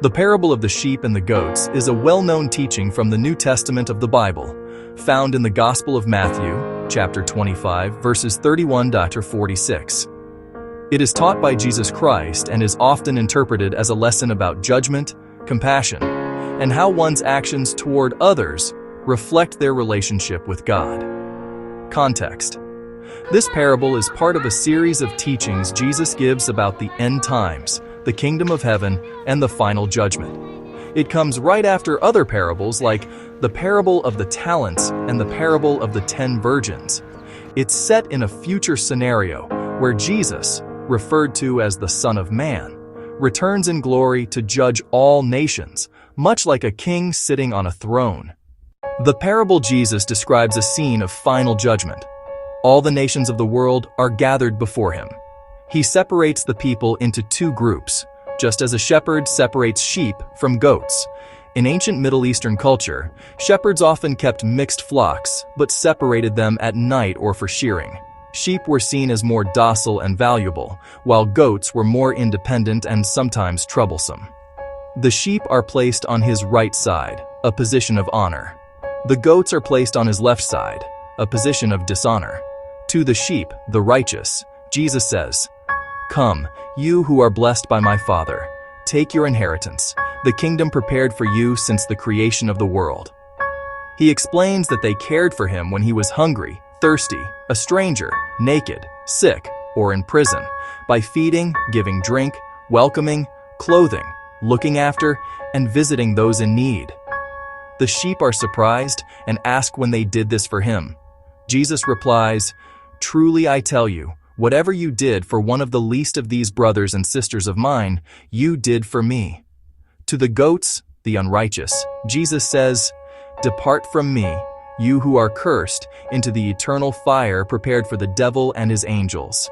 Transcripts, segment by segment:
The parable of the sheep and the goats is a well-known teaching from the New Testament of the Bible, found in the Gospel of Matthew, chapter 25, verses 31 to 46. It is taught by Jesus Christ and is often interpreted as a lesson about judgment, compassion, and how one's actions toward others reflect their relationship with God. Context: this parable is part of a series of teachings Jesus gives about the end times, the kingdom of heaven, and the final judgment. It comes right after other parables like the parable of the talents and the parable of the 10 virgins. It's set in a future scenario where Jesus, referred to as the Son of Man, returns in glory to judge all nations, much like a king sitting on a throne. The parable Jesus describes a scene of final judgment. All the nations of the world are gathered before him. He separates the people into two groups, just as a shepherd separates sheep from goats. In ancient Middle Eastern culture, shepherds often kept mixed flocks, but separated them at night or for shearing. Sheep were seen as more docile and valuable, while goats were more independent and sometimes troublesome. The sheep are placed on his right side, a position of honor. The goats are placed on his left side, a position of dishonor. To the sheep, the righteous, Jesus says, "Come, you who are blessed by my Father, take your inheritance, the kingdom prepared for you since the creation of the world." He explains that they cared for him when he was hungry, thirsty, a stranger, naked, sick, or in prison, by feeding, giving drink, welcoming, clothing, looking after, and visiting those in need. The sheep are surprised and ask when they did this for him. Jesus replies, "Truly I tell you, whatever you did for one of the least of these brothers and sisters of mine, you did for me." To the goats, the unrighteous, Jesus says, "Depart from me, you who are cursed, into the eternal fire prepared for the devil and his angels."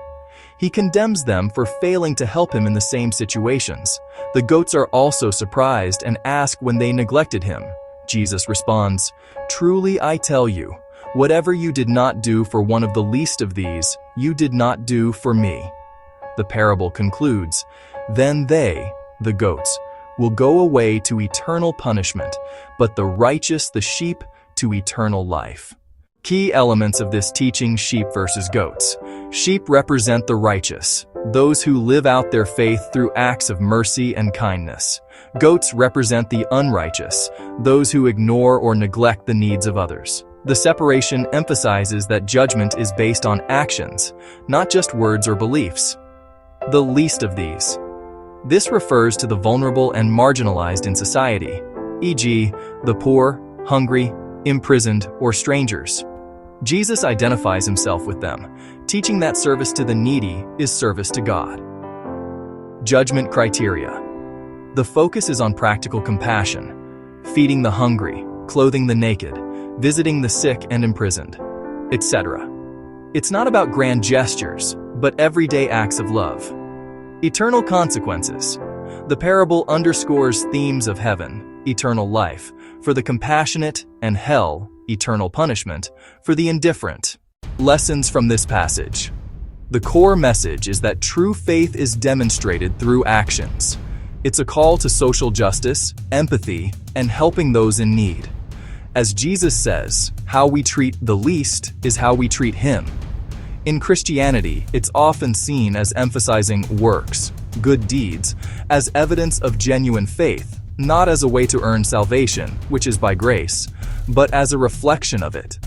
He condemns them for failing to help him in the same situations. The goats are also surprised and ask when they neglected him. Jesus responds, "Truly I tell you, whatever you did not do for one of the least of these, you did not do for me." The parable concludes, "Then they, the goats, will go away to eternal punishment, but the righteous, the sheep, to eternal life." Key elements of this teaching: sheep versus goats. Sheep represent the righteous, those who live out their faith through acts of mercy and kindness. Goats represent the unrighteous, those who ignore or neglect the needs of others. The separation emphasizes that judgment is based on actions, not just words or beliefs. The least of these. This refers to the vulnerable and marginalized in society, e.g., the poor, hungry, imprisoned, or strangers. Jesus identifies himself with them, teaching that service to the needy is service to God. Judgment criteria. The focus is on practical compassion, feeding the hungry, clothing the naked, visiting the sick and imprisoned, etc. It's not about grand gestures, but everyday acts of love. Eternal consequences. The parable underscores themes of heaven, eternal life, for the compassionate, and hell, eternal punishment, for the indifferent. Lessons from this passage. The core message is that true faith is demonstrated through actions. It's a call to social justice, empathy, and helping those in need. As Jesus says, how we treat the least is how we treat him. In Christianity, it's often seen as emphasizing works, good deeds, as evidence of genuine faith, not as a way to earn salvation, which is by grace, but as a reflection of it.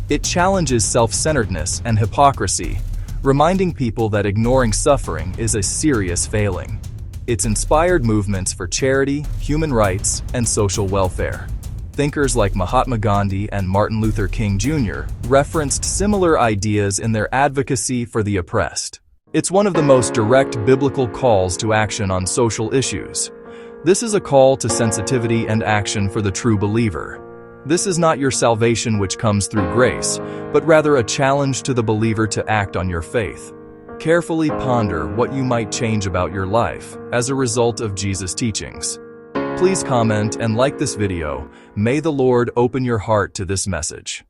It challenges self-centeredness and hypocrisy, reminding people that ignoring suffering is a serious failing. It's inspired movements for charity, human rights, and social welfare. Thinkers like Mahatma Gandhi and Martin Luther King Jr. referenced similar ideas in their advocacy for the oppressed. It's one of the most direct biblical calls to action on social issues. This is a call to sensitivity and action for the true believer. This is not your salvation which comes through grace, but rather a challenge to the believer to act on your faith. Carefully ponder what you might change about your life as a result of Jesus' teachings. Please comment and like this video. May the Lord open your heart to this message.